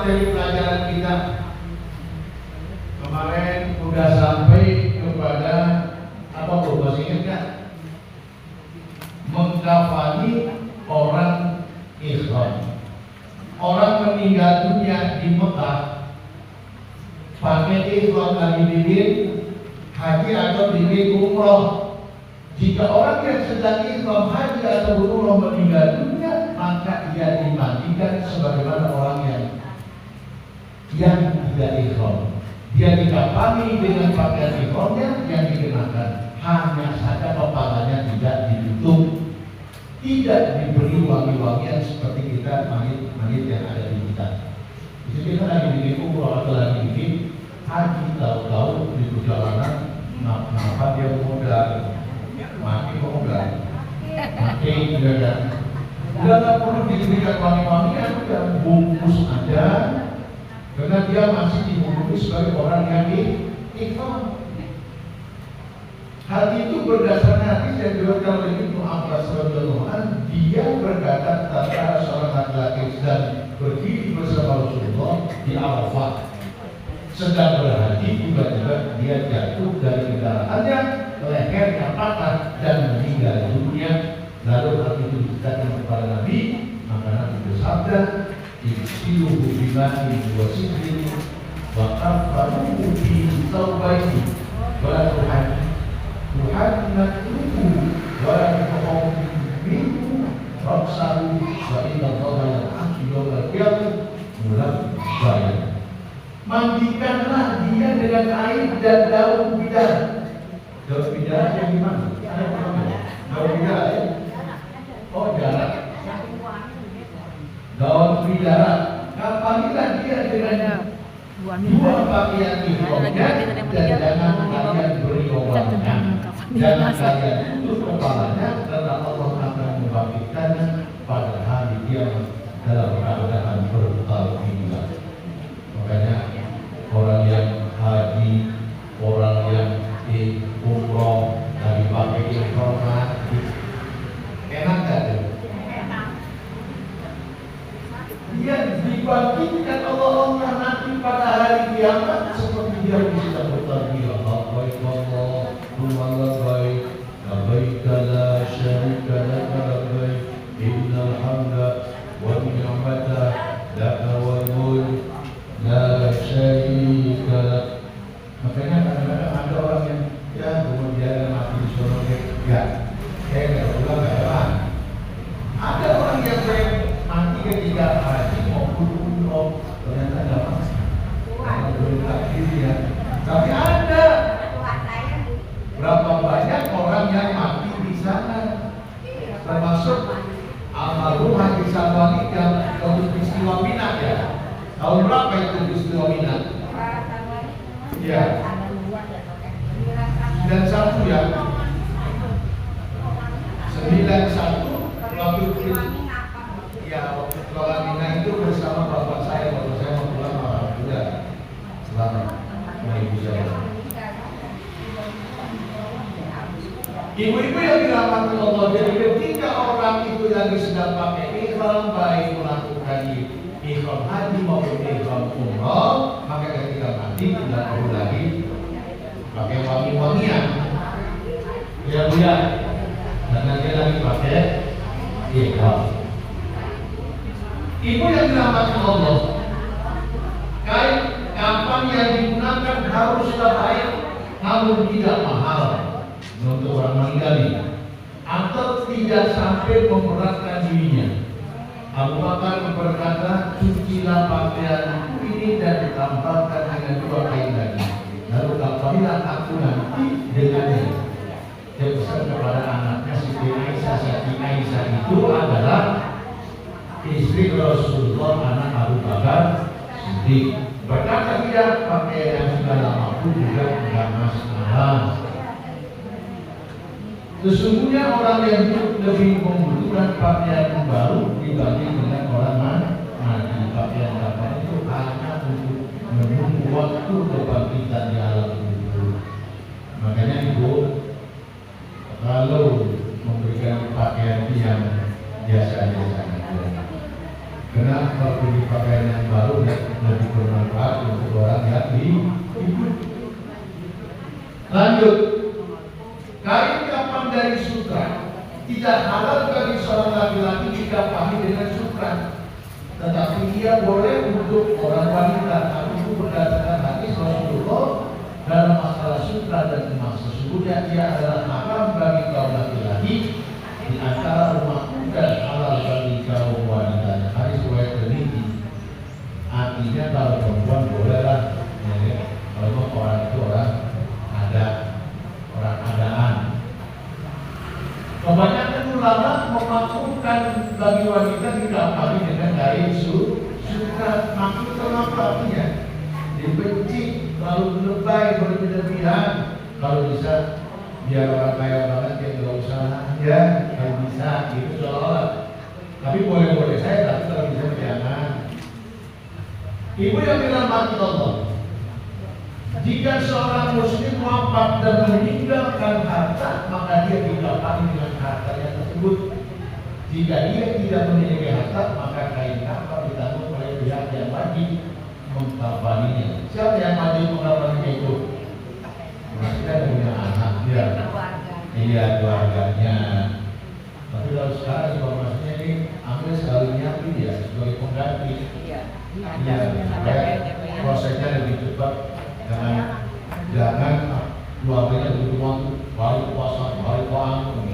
materi pelajaran kita kemarin udah sampai kepada apa Bu, masih ingat nggak? Mengkafani orang ihram. Orang meninggal dunia di Mekah pakai ihram lagi bikin haji atau bikin umroh. Jika orang yang sedang ihram haji atau umroh meninggal dunia, maka dia dimandikan sebagaimana orang yang tidak ihram. Dia dikafani dengan pakaian ihramnya yang dikenakan. Hanya saja kepalanya tidak ditutup, tidak diberi wangi-wangian seperti kita mayit yang ada di kita. Jadi kita lagi bikin umroh atau lagi bikin haji, tahu-tahu di perjalanan kenapa dia modal mati juga kan. Dia nggak perlu diberikan wangi-wangian, udah bungkus aja, karena dia masih dibungkus sebagai orang yang ihram. Hal itu berdasarkan hadis yang diriwayatkan oleh Ibnu Abbas radhiyallahu anhu. Dia berkata tatkala seorang laki-laki sedang berdiri bersama Rasulullah di Arafah, sedang berhaji, tiba-tiba dia jatuh dari kendaraannya, lehernya patah dan meninggal dunia. Lalu hal itu diceritakan kepada Nabi, maka Nabi bersabda, "Ibtiluhu bimani wa sidrin wa kafaruhu bi taubaini wa la tuhannatuhu wa la tuhawmihu raksahu wa inna Allaha ya'afu yawmal qiyamah mulam bayar." Mandikanlah dia dengan air dan daun bidara. Daun bidara yang gimana? Daun bidara ya? Oh, jarak. Daun bidara. Kapalilah dia dengan dua pakaian ihramnya dan jangan kalian beri obatnya. Jangan kalian tutup kepalanya karena Allah akan membangkitkannya pada hari kiamat dalam keadaan bertalqiyah. Makanya orang yang haji, orang yang di umroh dari pakai ihram mati, enak gak tuh? Dia dibangkitkan Allah nanti pada hari kiamat seperti dia bisa bertalbiyah. Allahumma labbaik labbaik la syarika laka labbaik innal hamda wan ni'mata laka wal mulk la syarika lak. Makanya kadang-kadang ada orang yang ya kemudian mati di surga ya kayak ulang heran. Ada orang yang mati ketika haji maupun umroh ternyata nggak mati karena bertakdir ya. Tapi ada berapa banyak orang yang mati di sana, termasuk almarhum Haji Salwani yang untuk peristiwa Mina ya. Tahun berapa itu peristiwa Mina? Ya, 91 ya. 91 waktu ya waktu keluar Mina itu bersama bapak saya mau pulang alhamdulillah selamat menuju jalan. Ibu-ibu yang dirahmati Allah, jadi ketika orang itu lagi sedang pakai ihram, baik melakukan ihram haji maupun ihram umroh, maka ketika mati tidak perlu lagi pakai wangi-wangian. Ya buya, karena dia lagi pakai ihram. Ibu yang dirahmati Allah, kain kapan yang digunakan haruslah baik, namun tidak mahal untuk orang meninggal ini, atau tidak sampai memberatkan dirinya. Abu Bakar berkata, cucilah pakaian ini dan ditambahkan dengan dua kain lagi. Lalu kafanilah aku nanti dengannya. Dia pesan kepada anaknya Siti Aisyah. Siti Aisyah itu adalah istri Rasulullah, anak Abu Bakar Siddiq. Berkata dia pakaian yang sudah lama pun juga tidak masalah. Sesungguhnya orang yang lebih membutuhkan pakaian baru dibanding dengan orang mati. Pakaian itu hanya untuk menunggu waktu kebangkitan di alam kubur. Makanya ibu, kalau memberikan pakaian yang biasa-biasa, Karena kalau beli pakaian yang baru lebih bermanfaat untuk orang yang hidup. Lanjut, kain kapan dari sutra tidak halal bagi seorang laki-laki dikapani dengan sutra, tetapi ia boleh untuk orang wanita. Hal itu berdasarkan hadis Rasulullah dalam masalah sutra dan emas. Sesungguhnya ia adalah haram bagi kaum laki-laki di antara rumahku dan halal bagi kaum wanita. Hadis riwayat Tirmidzi. Artinya kalau perempuan bolehlah, ya, kalau orang itu orang ada, orang adaan. Kebanyakan ulama memakmurkan bagi wanita dikapani dengan kain sutra. Maksud kenapa artinya? Dibenci, lalu lebay, berlebihan. Kalau bisa biar orang kaya banget yang nggak usah ya, kalau bisa gitu seolah-olah. Tapi boleh-boleh saya, tapi kalau bisa jangan. Ibu yang dirahmati Allah, jika seorang muslim wafat dan meninggalkan harta, maka dia dikapani dengan hartanya tersebut. Jika dia tidak memiliki harta, maka kain kafan ditanggung oleh pihak yang wajib mengkafaninya. Siapa yang wajib mengkafaninya itu? Maksudnya punya anak dia, iya keluarganya. Tapi kalau sekarang informasinya ini ambil sekalinya dia sebagai pengganti. Iya, supaya prosesnya lebih cepat. Jangan keluarganya berjuang balik puasa, balik uang.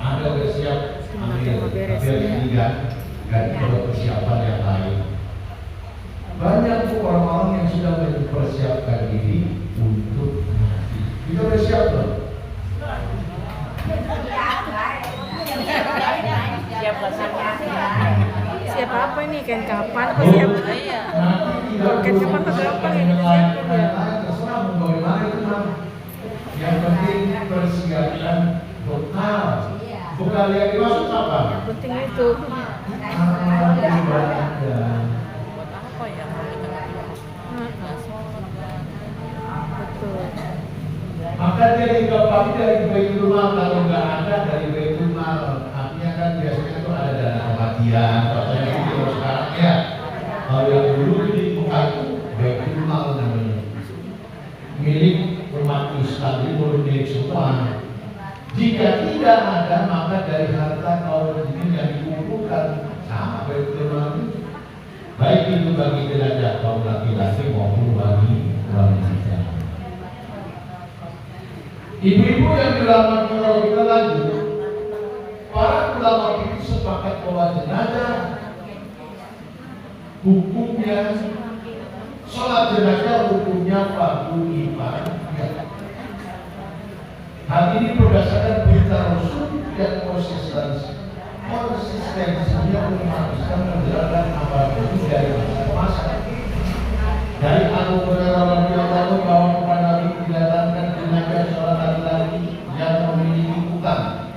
Anda sudah siap ambil, tapi tidak dan persiapan yang lain. Banyak orang-orang yang sudah mempersiapkan diri untuk mati. Kita udah siap loh. Siap apa ini? Kain kapan? Apa siap? Kain kapan apa gampang ya? Terserah mau bagaimana itu mah. Yang penting persiapan bekal. Bekal yang dimaksud apa? Yang penting itu. Maka dia dikapani dari Baitul Mal. Kalau nggak ada dari Baitul Mal, artinya kan biasanya itu ada dana kematian atau yang itu sekarang ya. Kalau yang dulu di bukan Baitul Mal namanya, milik umat Islam itu milik semua. Jika tidak ada, maka dari harta kaum muslimin yang dikumpulkan sama Baitul Mal itu, baik itu bagi jenazah kaum laki-laki maupun bagi wanita. Ibu-ibu yang dirahmati Allah, kita lanjut. Para ulama itu sepakat bahwa jenazah hukumnya, sholat jenazah hukumnya fardu kifayah. Hal ini berdasarkan berita Rasul dan konsistensinya umat Islam menjalankan amal itu dari masa ke masa. Dari Abu Hurairah radhiyallahu anhu bahwa kepada Nabi didatangkan jenazah seorang laki-laki yang memiliki utang.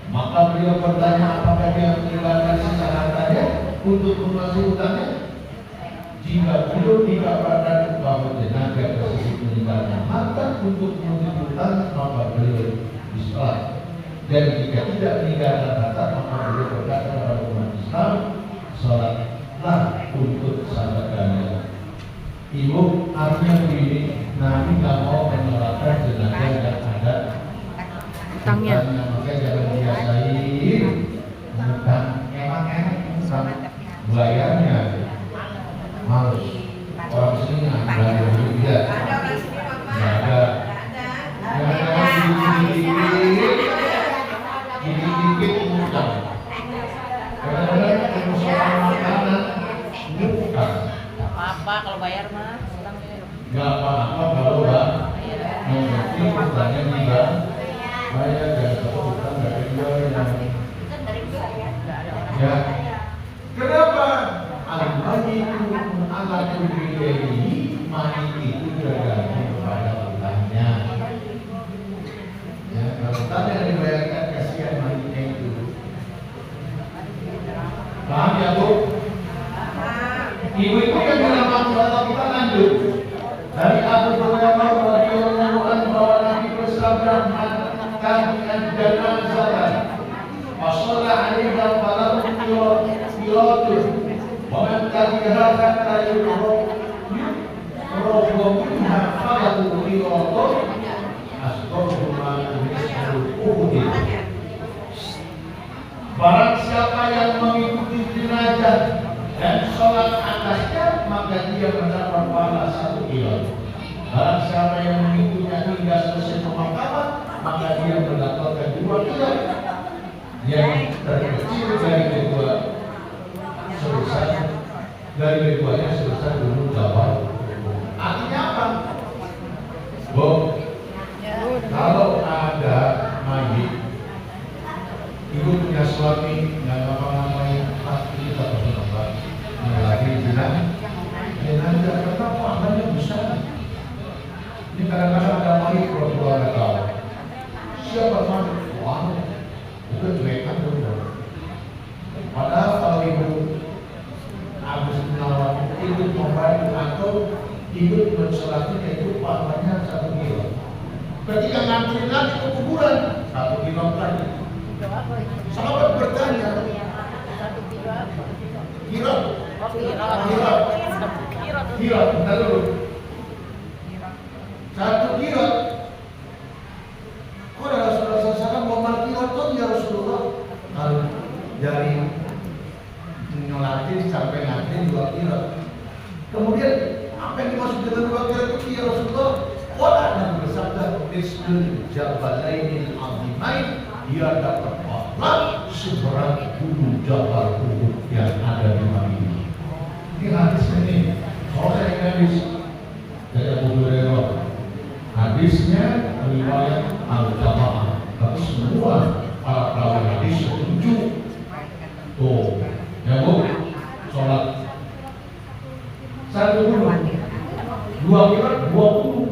Maka beliau bertanya apakah dia meninggalkan sisa hartanya untuk melunasi utangnya. Jika belum dikabarkan bahwa jenazah tersebut meninggalkan harta untuk melunasi utang, maka beliau disolat. Dan jika tidak meninggalkan harta, maka beliau berkata kepada umat Islam, sholatlah untuk sahabat kalian. Ibu, artinya begini, Nabi nggak mau menyolatkan jenazah yang ada utangnya. Makanya jangan biasain utang. Emang bayarnya harus orang sini nggak bayar juga. Nggak ada. Dikit utang. Kadang-kadang pengusaha makanan utang. Apa kalau bayar mah nggak apa-apa kalau bang mengerti utangnya juga bayar dan kalau utang dari ya. Kenapa? Al-Mani itu alat ini mani itu tergantung kepada utangnya. Ya, kalau utangnya dibayarkan kasihan maninya itu. Paham ya Bu? Ibu-ibu yang dirahmati Allah, kita lanjut. Dari Abu Hurairah radhiyallahu anhu bahwa Nabi bersabda, "Kami janazah, fasalla 'alaiha falahu qiratu padahal kata Robohnya hafalatu riwayat barang siapa yang mengikuti jenazah dan sholat atasnya, maka dia mendapat pahala 1 kilo. Barang siapa yang mengikutinya hingga selesai pemakaman, maka dia mendapatkan 2 kilo. Yang terkecil dari keduanya sebesar gunung Jabal. Artinya apa? Kalau ada mayit, ibu punya suami nggak ngapa-ngapain, pasti kita berpendapat lagi jenazah karena pahalanya besar. Ini kadang-kadang ada mayit keluar tahu siapa mayit, wah itu cuekan dulu. Padahal kalau ibu habis melawat ikut membantu atau ikut mensolati itu pahalanya 1 kilo. Ketika ngantri lagi ke kuburan 1 kilo lagi. Sahabat bertanya, kilo, bentar dulu. 1 kilo. Kok ada Rasulullah mau maraton ya Rasulullah? Kalau dari nyolatin sampai ngantri 2 kilo. Kemudian apa yang dimaksud dengan 2 kilo itu ya Rasulullah? Orang yang bersabda Bismil Jabalainil Azimain, dia dapat pahala seberat gunung Jabal Uhud yang ada di Madinah. Ini hadis ini, soalnya ini hadis dari Abu Hurairah. Hadisnya riwayat Al-Jamaah, tapi semua para perawi hadis setuju. Tuh, ya Bu, sholat 1 gunung, 2 kilo 20.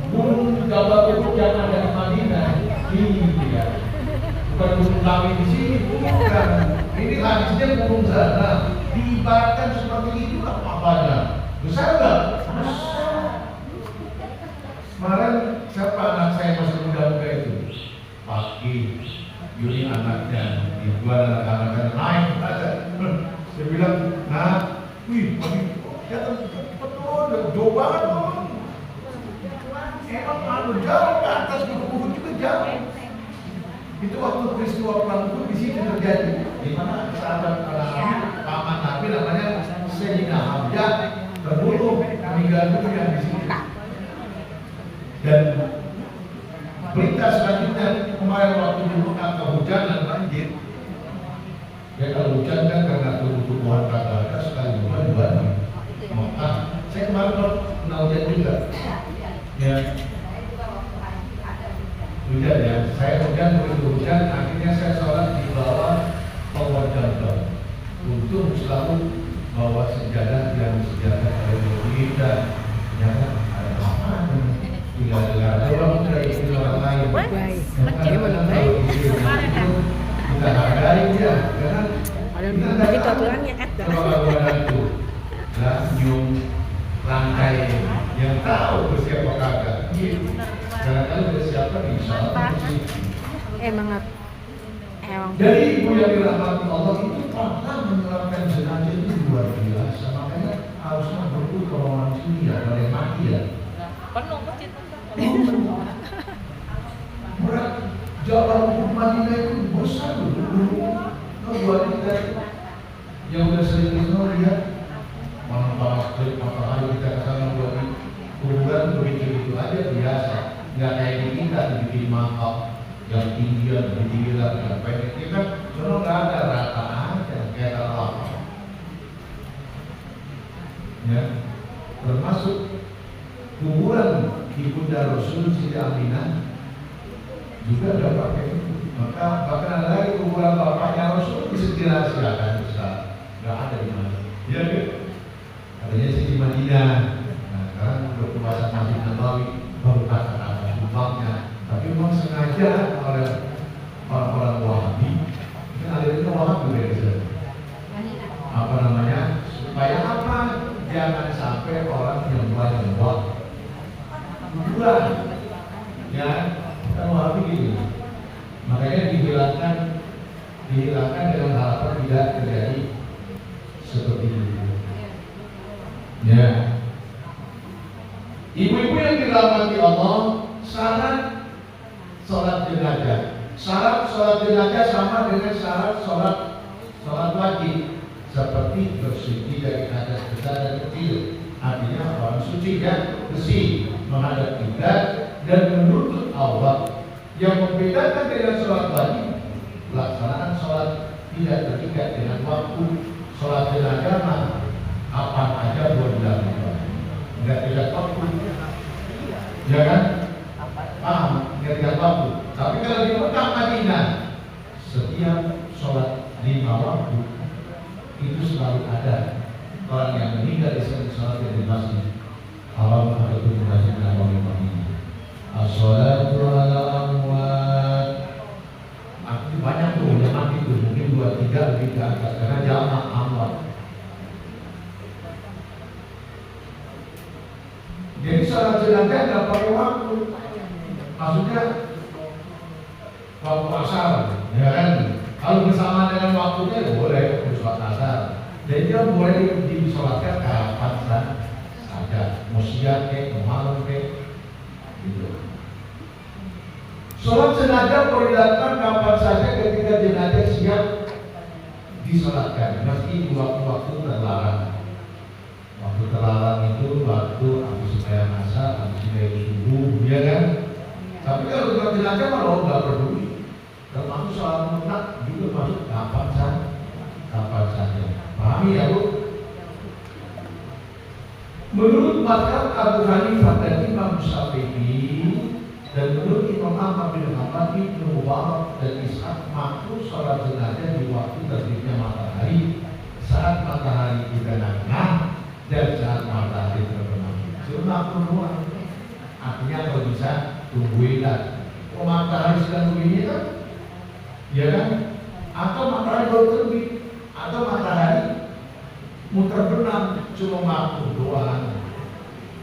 Gunung Jabal Uhud yang ada di Madinah, iya, bukan gunung kami di sini, bukan. Ini hadisnya gunung sana, diibaratkan seperti itu apa-apanya. Besar nggak? Besar. Kemarin siapa anak saya masih muda-muda itu? Pagi, Yuri anaknya, Iqbal anak-anaknya naik aja. Saya bilang, nah, wih, ya betul, jauh banget. Emang jauh ke atas Uhud juga jauh. Itu waktu peristiwa perang Uhud di sini terjadi. Di mana sahabat paman Nabi namanya Sayyidina Hamzah terbunuh meninggal dunia di sini. Dan berita selanjutnya kemarin waktu di Mekah kehujanan banjir. Ya kalau hujan kan karena tumbuh-tumbuhan kata sekali hujan banjir. Mekah. Saya kemarin pernah hujan juga. Ya, hujan ya. Saya hujan, akhirnya saya sholat di bawah pohon jambal. Untuk selalu bawa sejadah yang sejadah dari kita. Ya kan, ada apa? Tinggal dengar doang dari orang lain. Kita hargai dia, karena kita aturannya ada. Lanjut langkai yang tahu bersiapa kagak. Karena kalau bersiapa bisa. Emang. Jadi ibu yang dirahmati Allah itu pernah menyelamatkan jenazah itu luar biasa. Makanya harusnya berdoa kalau manusia pada mati ya. Penuh masjid. Berat Jabal Uhud Madinah itu besar dulu. Buat kita yang udah sering lihat mana klip matahari kita kesana buat kuburan begitu aja biasa, nggak kayak di kita dibikin makam yang tinggian, berdilan, yang pendek itu kan cuma nggak ada rata aja kayak apa ya, termasuk kuburan ibunda Rasul Siti Aminah juga ada pakai itu. Maka bahkan ada lagi kuburan bapaknya Rasul bisa dirahasiakan besar, nggak ada di mana ya kan? Adanya sih di Madinah. Nah, sekarang udah pembahasan Masjid Nabawi baru kata-kata sumpahnya. Tapi memang sengaja oleh orang-orang Wahabi. Ini alirannya Wahabi ya. Apa namanya? Supaya apa? Jangan sampai orang nyembah kuburan. Ya, kan Wahabi gini. Makanya dihilangkan dengan harapan tidak terjadi Ibu-ibu yang dirahmati Allah, syarat sholat jenazah. Syarat sholat jenazah sama dengan syarat sholat wajib, seperti bersuci dari hadas besar dan kecil. Artinya orang suci dan bersih, menghadap kiblat dan menuntut Allah. Yang membedakan dengan sholat wajib, pelaksanaan sholat tidak terikat dengan waktu. Sholat jenazah mah kapan aja boleh dilakukan, nggak tidak waktu, ya kan? Paham? Nggak tidak waktu. Tapi kalau di Mekah Madinah, setiap sholat 5 waktu itu selalu ada orang yang meninggal di sholat di masjid haram ataupun di masjid Nabawi Madinah. As-sholatu ala amwat. Aku banyak tuh yang mati tuh, mungkin 2-3 lebih ke atas karena jamak amwat. Jadi sholat jenazah nggak pakai waktu. Maksudnya waktu asar, ya kan? Kalau bersama dengan waktunya ya boleh sholat asar. Dan dia boleh disolatkan kapan saja, mau siang ke, mau malam ke, gitu. Sholat jenazah boleh dilakukan kapan saja ketika jenazah siap disolatkan, meski di waktu-waktu terlarang. Waktu terlarang itu waktu habis sembahyang asar, habis sembahyang subuh, ya kan? Tapi kalau sholat jenazah malah nggak peduli. Termasuk sholat sunat juga masuk kapan saja. Pahami ya Bu? Menurut mazhab Abu Hanifah dan Imam Syafi'i dan menurut Imam Ahmad bin Hanbal, Ibnu Mubarak dan Ishaq, makruh sholat jenazah di waktu terbitnya matahari, saat matahari terbenam dan saat matahari terbenam. Cuma makruh, artinya kalau bisa tungguin lah. Kalau matahari sedang begini kan, ya kan? Atau matahari baru terbit, atau matahari mau terbenam, cuma makruh doang.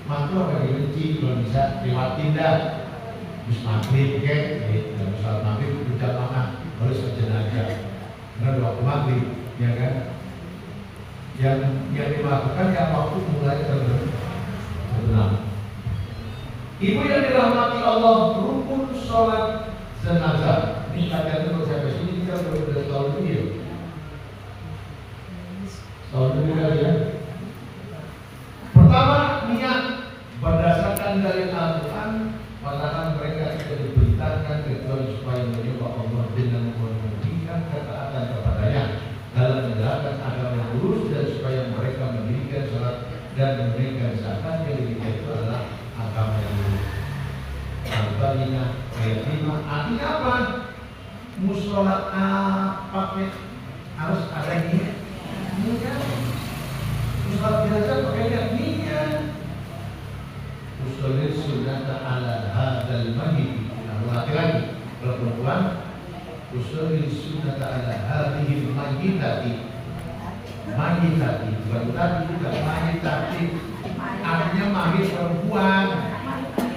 Makruh bagi benci kalau bisa lewatin dah. Habis maghrib kan, habis sholat maghrib udah makan, baru sholat jenazah. Benar waktu maghrib, ya kan? Yang dilakukan yang waktu mulai terbenam. Ibu yang dirahmati Allah, rukun sholat jenazah. Ini kalian kalau sampai sini kita udah tahun ini ya. Tahun ini kali ya. Pertama, niat berdasarkan dari Al-Quran. Padahal mereka tidak diberitakan kecuali supaya menyembah Allah dengan memberikan ketaatan kepadanya dalam menjalankan agama yang lurus, dan supaya mereka mendirikan salat dan menunaikan zakat, yang itu adalah agama yang lurus. Al-Baqarah ayat 5. Artinya apa? Musolat pakai harus ada niat. Musolat biasa pakai niat. Usulil sunnata ala hadal mayyit. Nah, laki-laki, kalau perempuan usulil sunnata ala hadhil mayyitati. Mayyitati, bukan tadi juga mayyitati. Artinya mayyit perempuan.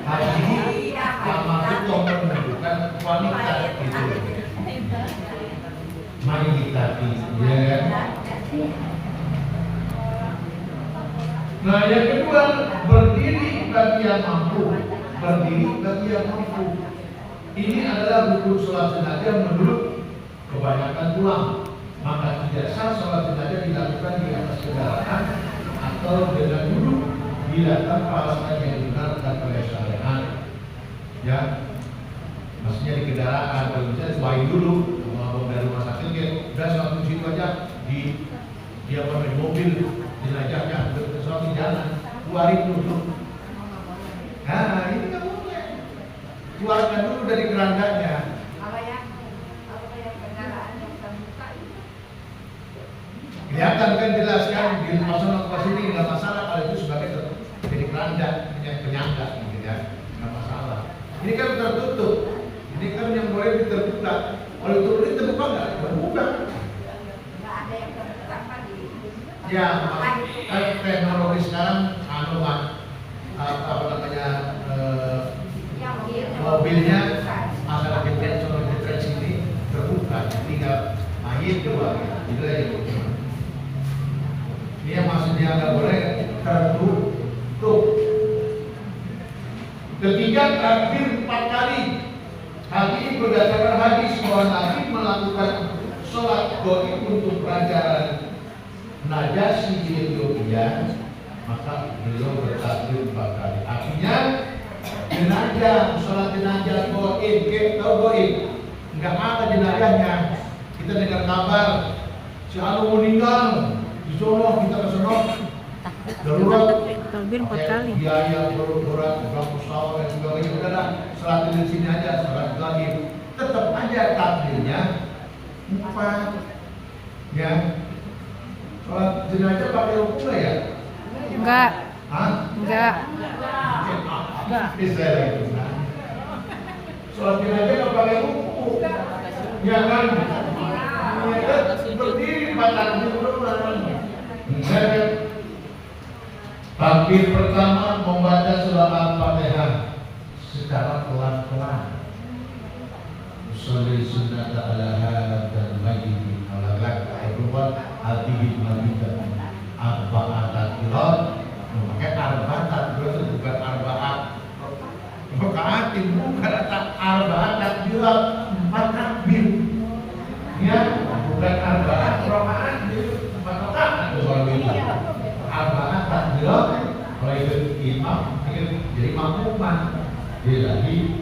Hadhi sama itu menunjukkan wanita itu. Mayyitati, ya kan? Nah, yang kedua, berdiri bagi yang mampu. Berdiri bagi yang mampu. Ini adalah rukun sholat jenazah menurut kebanyakan ulama. Maka tidak sah sholat jenazah dilakukan di atas kendaraan atau dengan duduk bila tanpa alasan yang dibenarkan oleh syariat. Ya, maksudnya di kendaraan. Kalau misalnya sebaik dulu, mau dari rumah sakit, udah suatu situ aja dia pakai mobil jenazahnya berkesuatu jalan, keluarin dulu. Nah, ini nggak boleh. Keluarkan dulu dari kerandanya. Kelihatan kan jelas kan di masalah pas ini nggak masalah kalau itu sebagai jadi keranda penyangga, gitu ya, nggak masalah. Ini kan tertutup. Ini kan yang boleh terbuka. Kalau itu boleh terbuka nggak? Terbuka. Ya, kan teknologi sekarang apa namanya mobilnya masalah getrek sini terbuka, tinggal mayit keluar, gitu aja. Ini yang maksudnya nggak boleh tertutup. Ketiga, takbir 4 kali. Hal ini berdasarkan hadis bahwa Nabi melakukan sholat gaib untuk Raja Najasyi di Ethiopia, maka beliau bertakbir 4 kali. Artinya jenazah, sholat jenazah gaib, tahu gaib? Enggak ada jenazahnya. Kita dengar kabar si Anu meninggal di sono, kita ke sono darurat Takbir 4 kali. biaya berat pesawat dan sebagainya. Udah dah, sholat di sini aja, sholat gaib. Tetap aja takbirnya 4. Ya, sholat jenazah pakai rukun nggak ya? Enggak. Hah? Enggak. Bisa itu. Sholat jenazah nggak pakai rukun, ya kan? Berdiri pada takbir pertama membaca surah Al-Fatihah secara pelan-pelan. Usolli sunnata ala hadzal mayyit ala lak hadihi mayyit arba'at takbirat. Memakai arba'at takbirat itu bukan arba'at rakaatin, bukan arba'at takbirat 4 takbir. Ya, bukan arba'at rakaat, 4 rakaat itu soal itu. Arba'at takbirat, kalau itu imam, jadi makmuman. Dia lagi,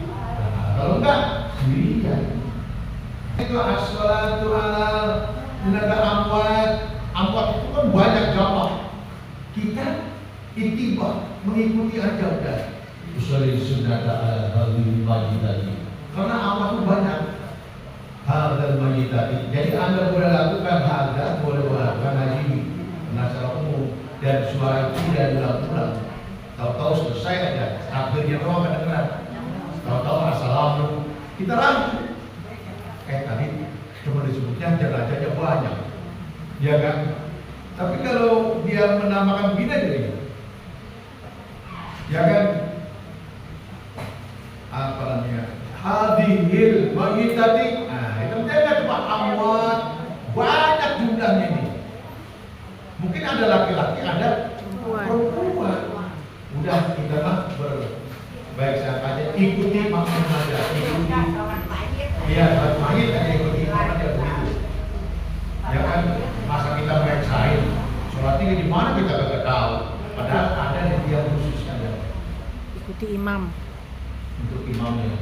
kalau enggak sendirian. Itu as-salatu ala tenaga amwat. Amwat itu kan banyak jamaah. Kita ittiba, mengikuti aja udah. Usolli sunnata ala hadhil majidati. Karena amwat itu banyak. Hadhil majidati. Jadi Anda boleh lakukan hadha, boleh lakukan haji. Karena secara umum dan suara itu tidak diulang-ulang. Tahu-tahu selesai aja, takbirnya doang kedengeran. Tahu-tahu assalamualaikum, kita ragu. Tadi cuma disebutnya jenazahnya banyak, ya kan? Tapi kalau dia menamakan bina jadi, ya kan? Apa namanya? Hadhil mayyitati. Nah, itu menjaga cuma amwat, banyak jumlahnya ini. Mungkin ada laki-laki, ada perempuan. Udah kita mah baik saja, ikuti makmum aja, ikuti. Iya, saat mayit aja ikuti imam aja begitu. Ya kan, masa kita mereksain sholatnya di mana kita gak tahu. Padahal ada yang dia khusus ada. Ikuti imam. Untuk imamnya.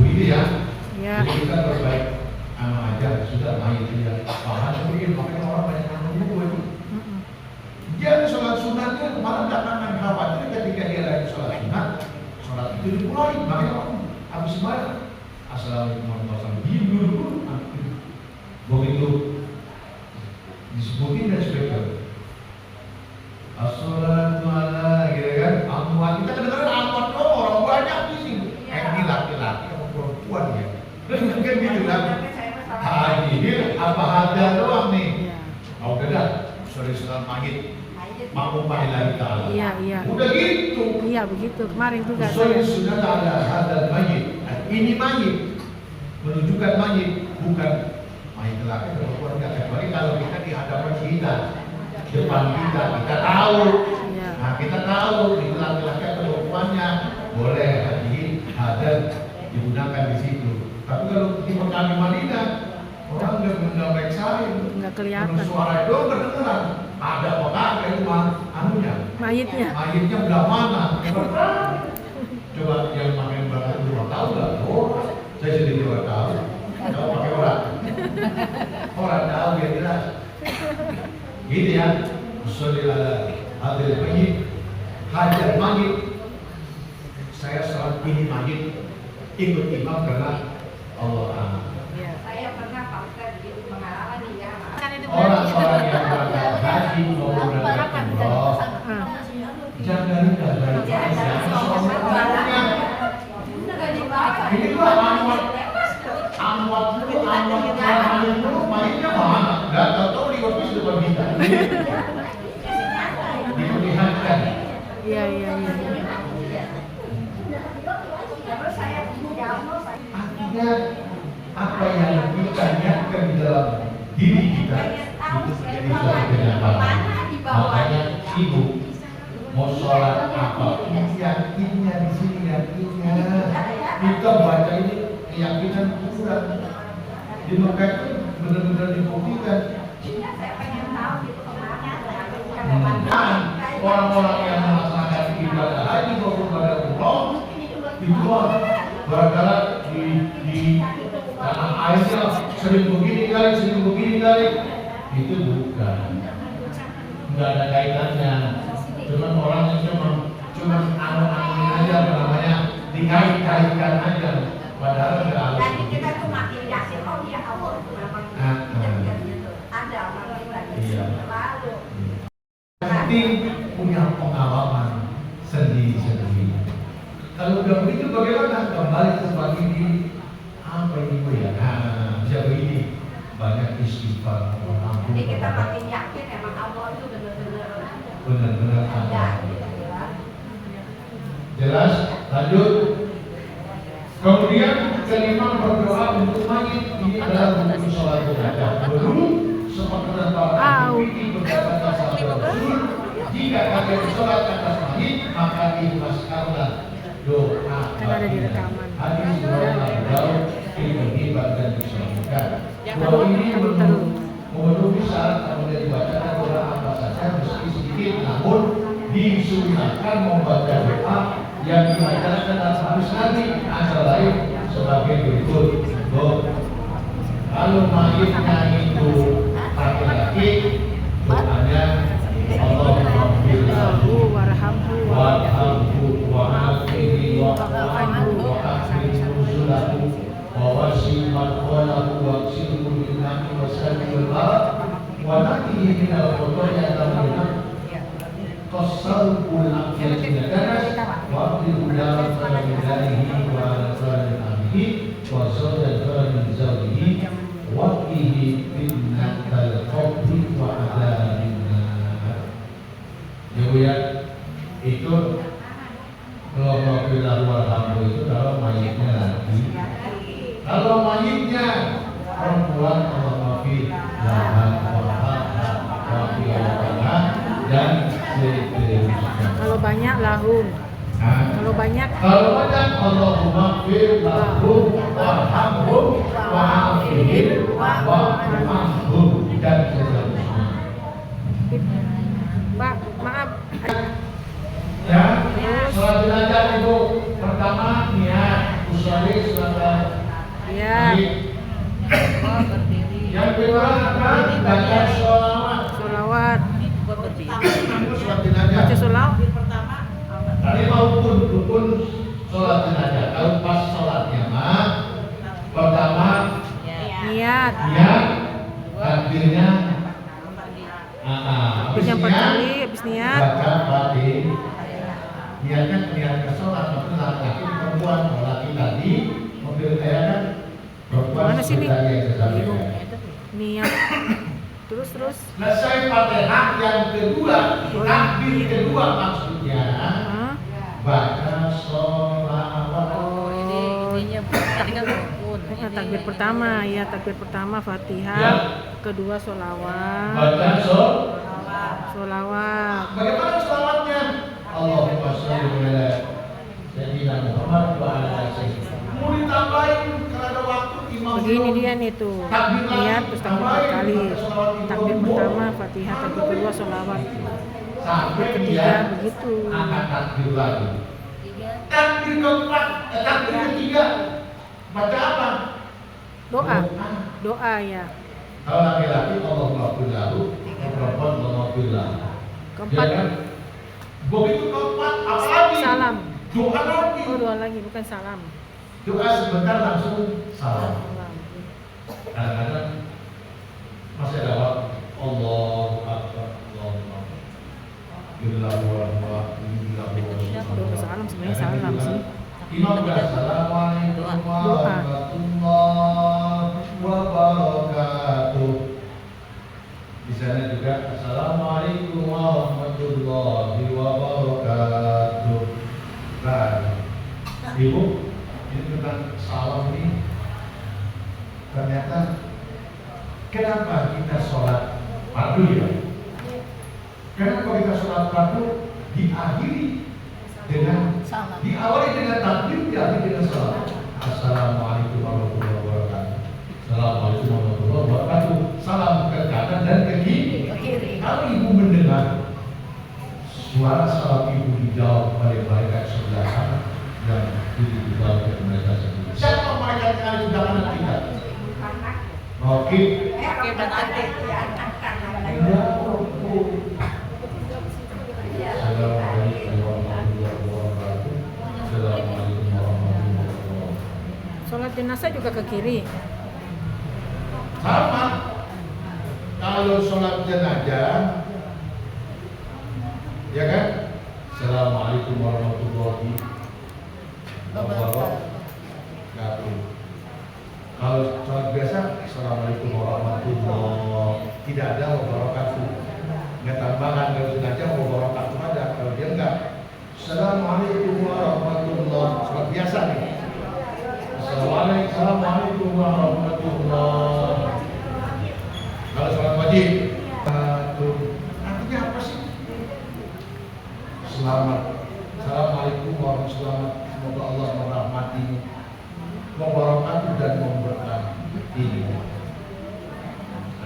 Begitu ya. Ya. Jadi kita berbaik aja sudah mayit dia. Paham mungkin makanya orang banyak yang menunggu itu. Dia sholat sunatnya kemarin jangan khawatir ketika dia lagi sholat sunat, sholat itu dimulai, makanya orang habis sembahyang. Assalamualaikum warahmatullahi wabarakatuh. Begitu disebutin dan sebagainya. As-salatu ala, gitu kan? Amwat, kita kedengaran amwat dong, orang banyak di sini. Ini laki-laki atau perempuan ya? Kan gitu kan? Ini apa ada doang nih? Oh udah dah, sorry sholat maghrib. Makmum lillahi ta'ala. Iya. Udah gitu. Iya begitu. Kemarin juga Usolli saya. sunnata ala hadzal mayyit. Ini mayit, menunjukkan mayit, bukan mayit laki atau perempuan. Kecuali kalau kita di hadapan kita, depan kita tahu. Iya. Nah kita tahu itu laki-laki atau perempuannya, boleh hadirin hadir digunakan di situ. Tapi kalau di Mekah di Madinah, orang nggak mereksain, Nggak kelihatan. suara itu kedengeran. Ada apa itu anunya? Mayitnya. Mayitnya belah mana? Coba yang makin berangkat dulu tahu nggak? Oh, saya sendiri orang tahu. Kalau pakai orang tahu ya jelas. Gitu ya. Usolli ala hadzal mayyit. Hajat mayit. Saya sholat ini mayit ikut imam karena Allah. Saya pernah Pak Ustaz mengalami nih ya. Orang-orang yang berangkat haji maupun berangkat umroh jangan baik-baik aja. Ini gua amwat dulu, mainnya mana? Gak tahu di waktu sudah berbeda. Diperlihatkan. Iya. Artinya apa yang kita niatkan di dalam diri kita itu menjadi suatu kenyataan. Makanya ibu mau sholat apapun yakinnya di sini yakinnya. Kita baca ini keyakinan kurang. Di Mekah itu benar-benar dibuktikan. Orang-orang yang melaksanakan ibadah haji maupun ibadah umroh itu barangkali di tanah airnya sering begini kali itu bukan, nggak ada kaitannya. Cuman orang yang cuma anu-anuin aja namanya dikait-kaitkan aja, padahal nggak harus. Dan kita tuh makin yakin dia Allah itu memang ada orang iya. lalu. Penting punya pengalaman sendiri-sendiri. Kalau udah begitu bagaimana? Kembali seperti ini apa ini Bu ya? Nah, bisa begini banyak istighfar. Jadi kita makin yakin emang Allah itu benar-benar ada. Jelas? Lanjut. Kemudian kelima berdoa untuk mayit. Ini adalah rukun sholat jenazah. Dulu seperti para ini berdasarkan sahabat Rasul. Jika kalian sholat atas mayit maka diikhlaskanlah doa. Kan ada di rekaman. Hadis riwayat Daud Ibnu Hibban dan disebutkan. Doa ini memenuhi syarat kemudian dibacakan doa apa saja meski sedikit, namun disunahkan membaca doa yang dibacakan dalam hadis Nabi antara lain sebagai berikut. Kalau mayitnya itu laki-laki, doanya Allahumma firlahu warhamhu wa'afihi wa'afir nuzulahu wa wasi madkhalahu wa'silhu binnami wa salli wa naqihi minal khotoya tamina qasalul aqyati daras wa abdil dalam sallallahu wa alihi wa zawjatan min zawjihi wa bihi binnatal qabri wa adabinna. Ya Bu ya, itu Alhamdulillah warhamhu itu kalau mayitnya lagi. Kalau mayitnya perempuan Allahumma fi lahan wa fi dan seterusnya. Kalau banyak lahum. Kalau banyak Allahumma fir lahum warhamhum wa'afihim wa'afihim dan seterusnya. Pak, maaf. Ya, sholat jenazah itu pertama niat usolli sholat. Iya. Yang kedua apa? Baca sholawat. Sholawat. Sholat jenazah. Baca sholawat. Tadi maupun rukun sholat jenazah. Kalau pas sholatnya mah pertama Niat. takbirnya Habis yang 4 kali, habis niat. baca Fatihah. Niatnya ke sholat, maksudnya laki-laki perempuan, laki tadi mobil saya kan perempuan. Mana sini? Bingung. Niat. Terus. Selesai Fatihah yang kedua, takbir kedua maksudnya baca sholawat. Oh, ininya tadi kan rukun. Takbir pertama, ya takbir pertama Fatihah, Ya. kedua sholawat. Baca Sholawat. Bagaimana sholawatnya? Allahumma sholli ala sayyidina Muhammad wa ala sayyidina. Mau ditambahin kalau ada waktu imam. Begini dia nih tuh. Niat terus takbir 4 kali. Takbir pertama Fatihah, takbir kedua sholawat. Takbir ketiga begitu. Angkat takbir lagi. Takbir keempat, takbir ketiga. Baca apa? Doa ya. Kalau laki-laki Allahumma firlahu, perempuan Allahumma firlahu. Keempat. Begitu keempat, apa lagi? Salam. Doa lagi. Doa lagi bukan salam. Doa sebentar langsung salam. Kadang-kadang masih ada waktu. Allahu Akbar, Allahu Akbar. Billahu warahmatullahi Doa salam sebenarnya salam sih. Imam Assalamualaikum warahmatullahi wabarakatuh. Di sana juga Assalamualaikum warahmatullahi wabarakatuh. Nah, Ibu, ini tentang salam ini. Ternyata kenapa kita sholat fardu ya? Kenapa kita sholat fardu diakhiri dengan diawali dengan takbir, diakhiri dengan salam. Assalamualaikum warahmatullahi wabarakatuh. Assalamualaikum warahmatullahi wabarakatuh. Salam ke kanan dan ke kiri. Kalau ibu mendengar suara salam ibu dijawab oleh malaikat sebelah kanan dan itu dijawab oleh malaikat sebelah. Siapa malaikat yang ada di sebelah kanan kita? Oke. dan Ade. Assalamualaikum warahmatullahi wabarakatuh. Assalamualaikum warahmatullahi wabarakatuh. Sholat jenazah juga ke kiri. Sama. Kalau sholat jenazah, ya kan? Assalamualaikum warahmatullahi wabarakatuh. Kalau sholat biasa, Assalamualaikum warahmatullahi wabarakatuh. Tidak ada wabarakatuh. Nggak tambahan kalau jenazah wabarakatuh ada. Kalau dia enggak, Assalamualaikum warahmatullahi wabarakatuh. Sholat biasa nih. Assalamualaikum warahmatullahi wabarakatuh. Kalau sholat wajib, artinya apa sih? Selamat. Assalamualaikum warahmatullahi wabarakatuh. Semoga Allah merahmatimu, membarakatuh dan memberkati.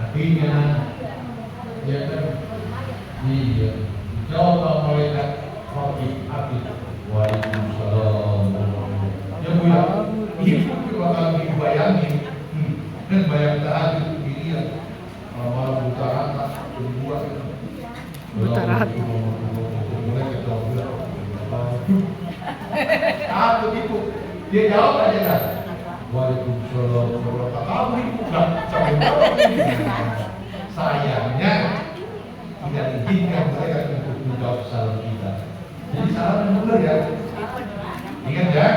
Artinya, ya kan? Iya. Jawab malaikat Fatih Atid. Waalaikumsalam. Ya Bu ya, ibu juga kalau dibayangin, dan bayang tahajud begini ya, malam buta rata, kedua itu. Buta rata. Mulai ketahuan. Takut itu, dia jawab aja kan. Waalaikumsalam. Kamu itu nggak sampai jawab. Sayangnya tidak diizinkan mereka untuk menjawab salam kita. Jadi salam yang benar ya. Ingat ya.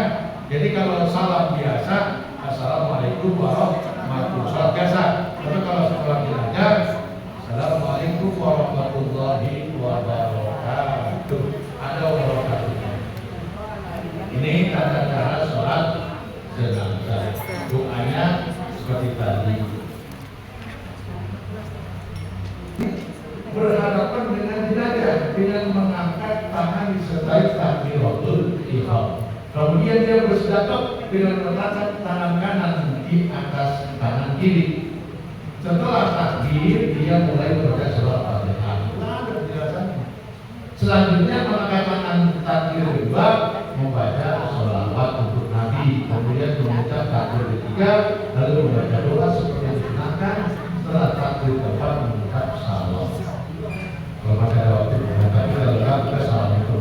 Jadi kalau salam biasa, Assalamualaikum warahmatullahi wabarakatuh. Biasa. Tapi kalau salam jenazah, Assalamualaikum warahmatullahi wabarakatuh. Ada wabarakatuh. Ini tata cara sholat jenazah. Doanya seperti tadi. Berhadapan dengan jenazah dengan mengangkat tangan disertai takbiratul ihram. Kemudian dia bersedekah dengan meletakkan tangan kanan di atas tangan kiri. Setelah takbir, dia mulai membaca surah Al-Fatihah. Ada penjelasannya. Selanjutnya mengangkat tangan takbir kedua, membaca sholawat untuk Nabi. Kemudian mengucap takbir ketiga, lalu membaca doa seperti yang disunahkan. Setelah takbir keempat, mengucap salam. Kalau masih ada waktu, tapi kalau kita salam itu.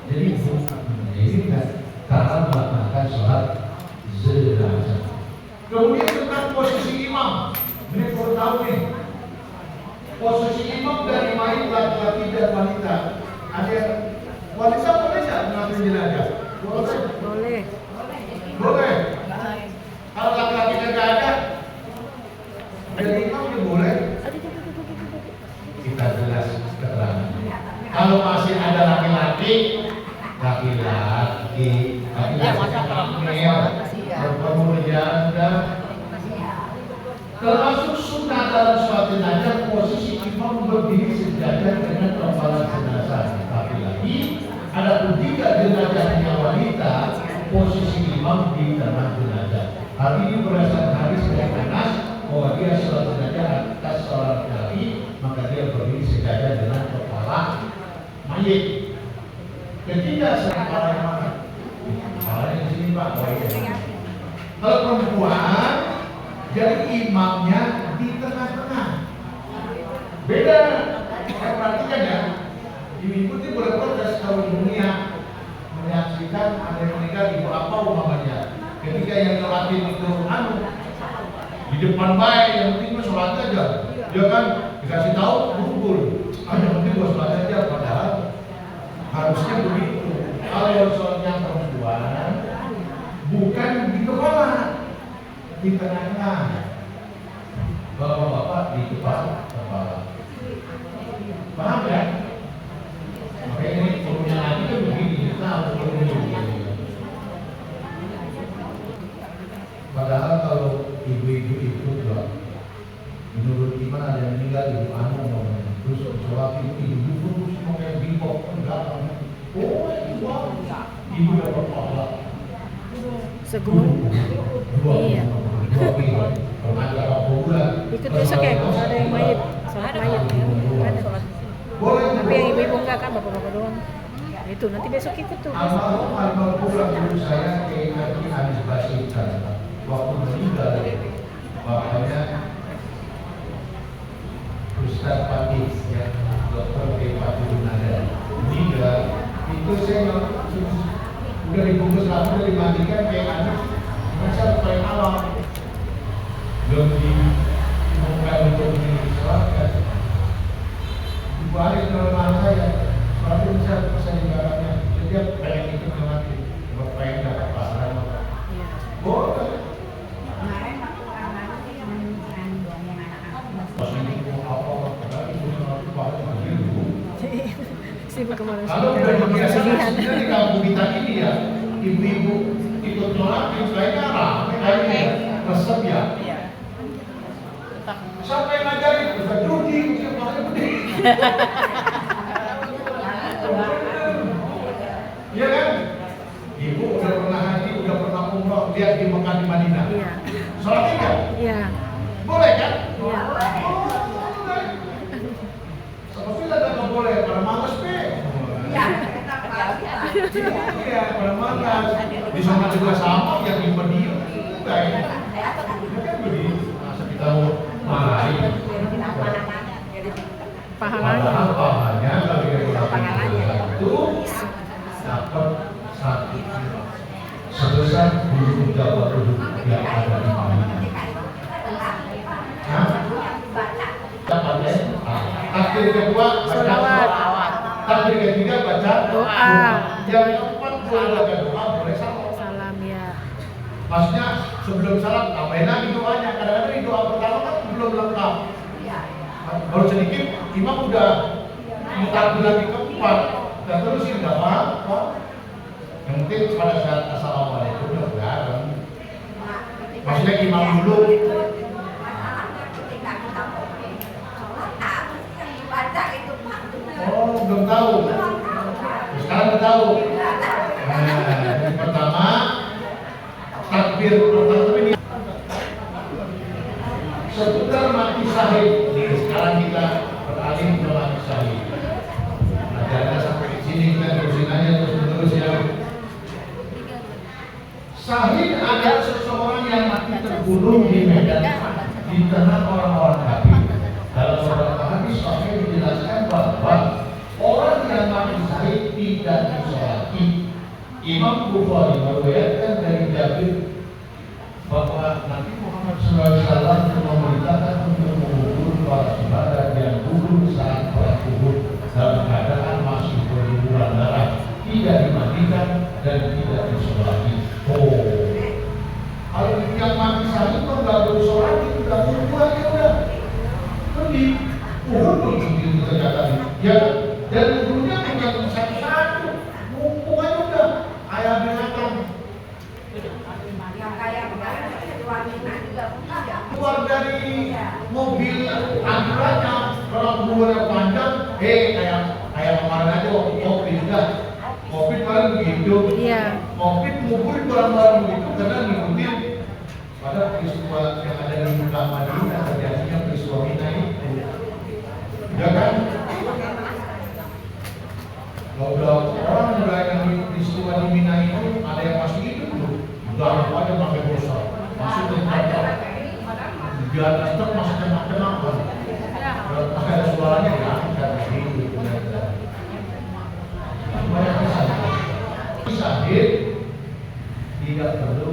Jadi ini kan cara melakukan sholat jenazah. Kemudian tentang posisi imam, ini perlu tahu nih. Posisi imam dari baik laki-laki dan wanita. Ada yang wanita boleh nggak mengambil jenazah? Boleh. Boleh. Kalau laki-lakinya nggak ada, jadi imam dia boleh. Kita jelas keterangan. Kalau masih ada laki-laki kemudian termasuk sunnah dalam sholat jenazah, posisi imam berdiri sejajar dengan tempalan jenazah laki-laki. Adapun jika jenazahnya wanita, posisi imam di tengah jenazah. Hal ini berdasarkan hadis dari Anas bahwa dia sholat jenazah atas seorang laki, maka dia berdiri sejajar dengan kepala mayit. Ketika kepala yang mana? Kepala yang sini Pak. Kalau perempuan, jadi imamnya di tengah-tengah. Beda. Saya perhatikan ya. Ibu-ibu itu boleh protes kalau dunia menyaksikan ada yang meninggal ibu apa umpamanya. Ketika yang ngelatin itu di depan baik, yang penting sholat aja. Dia kan dikasih tahu kumpul. Yang penting gua sholat aja, padahal harusnya begitu. Kalau sholatnya perempuan bukan di kepala, di tengah-tengah. Bapak-bapak di kepala. Paham ya? Makanya ini turunnya lagi kan begini, tahu turunnya begini. Padahal kalau ibu-ibu itu juga menurut iman ada yang meninggal ibu anu, terus sholat ibu terus pakai bingkok ibu dapat pahala Segunung. Iya. Ikut besok ya kalau ada yang mayit, sholat mayit ya. Ada. Tapi yang ibu-ibu enggak kan, bapak-bapak doang. Itu nanti besok ikut tuh. Almarhum guru saya Kiai Haji Anies Baswedan waktu meninggal bapaknya Ustaz Fatih ya, Dr. Fatih Gunada meninggal itu saya udah dibungkus lalu udah dimandikan Kiai Anies masa paling awal belum diumumkan untuk disolatkan Ibu Anies menolong saya soalnya bisa negaranya dia pengen ikut mati pengen dapat pahala boleh Kemarin waktu orang baru sih yang ngomong anak-anak. pas ini mau apa padahal ibu menolong pahala begitu Sibuk kemarin kalau udah biasa sebenarnya di kampung kita ini ya ibu-ibu ikut nolakin kayaknya rame kayaknya resep ya siapa yang ngajarin Ustaz Rudi siapa yang gede iya kan ibu udah pernah haji udah pernah umroh lihat di Mekah di Madinah Iya. sholat tidak Iya. boleh kan Iya. boleh sama kita nggak boleh pada males be Iya, kenapa? iya pada males di sana juga sama yang di Madinah enggak ya kan begitu masa kita mau main Pahalanya. pahalanya itu dapat satu sebesar guru dapat yang ada di Madinah. Dapatnya takbir kedua baca Sholawat. takbir ketiga baca Doa. yang keempat boleh baca doa boleh salam. Salam ya. Maksudnya sebelum salam tambahin lagi doanya kadang-kadang di doa pertama kan belum lengkap. Baru sedikit imam udah takbir lagi keempat dan terusin nggak apa-apa. Yang penting pada saat assalamualaikum udah bareng. Maksudnya imam dulu. Oh belum tahu. Sekarang udah tahu. Nah, yang pertama takbir pertama ini seputar mati syahid. Sekarang kita beralih ke mati syahid. Ada sampai di sini kita terusin aja terus ya. Syahid adalah seseorang yang mati terbunuh di medan di tengah orang-orang kafir. Dalam beberapa hadis sahih dijelaskan bahwa orang yang mati syahid tidak disolati. Imam Bukhari meriwayatkan dari Jabir bahwa Nabi Muhammad SAW memerintahkan untuk mengubur para sahabat yang gugur saat perang Uhud dalam keadaan masih berlumuran darah, tidak dimandikan dan tidak disolati. Oh, kalau yang mati syahid itu nggak bersolati, nggak berbuat ya udah. Di Uhud begitu ternyata ya, dan gurunya bukan satu-satu, mumpung aja udah ayah binatang. Yang kayak wanita juga punya ya. Keluar dari mobil ambulannya kalau umurnya panjang, kayak kemarin aja waktu COVID juga, COVID paling begitu. Iya. COVID ngumpulin barang-barang begitu karena ngikutin pada peristiwa yang ada di Mekah Madinah terjadinya peristiwa Mina itu, ya kan? Kalau udah orang mulai yang di peristiwa di Mina itu ada yang masih hidup tuh, udah aja pakai dosa, masuk ke kantor. Di atas truk masih kena-kena kan? Pakai ada suaranya kan? Gitu. Banyak syahid tidak perlu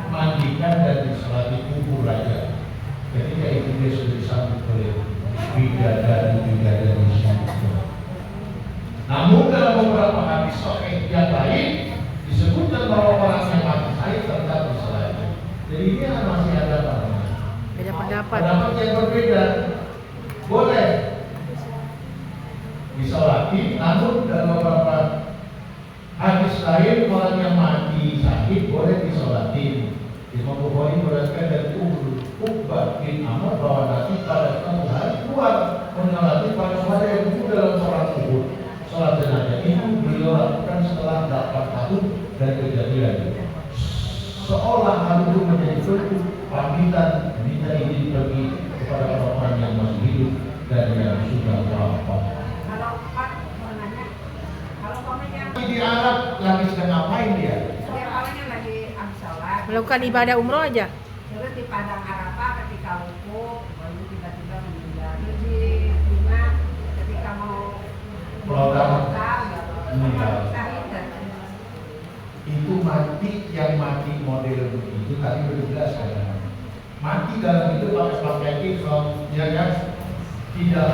dimandikan dan disolati kubur aja. Ketika itu dia sudah disambut oleh bidadari syurga. Namun dalam beberapa hadis sahih yang lain disebutkan bahwa orang yang mati syahid tetap disolati. Jadi ini masih ada Beda pendapat. pendapat yang berbeda. Boleh disolati, namun dalam beberapa hadis lain orang yang mati syahid boleh disolati. Imam Bukhari meriwayatkan dari Uqbah bin Amr bahwa Nabi pada suatu hari keluar menyolati para sahabat yang gugur dalam sholat Uhud. Sholat jenazah itu beliau lakukan betul pamitan minta izin pergi kepada orang yang masih hidup dan yang sudah wafat. Kalau Pak mau nanya, kalau pamannya Di Arab lagi sedang ngapain dia? pamannya lagi habis sholat, Melakukan ibadah umroh aja. terus di padang Arafah ketika wukuf, baru tiba-tiba meninggal. Terus di Mina ketika mau Melontar. meninggal. Sahid dan Itu mati yang mati model begitu tadi sudah jelas kan? Mati dalam itu pakai ikhram, ya kan? Tidak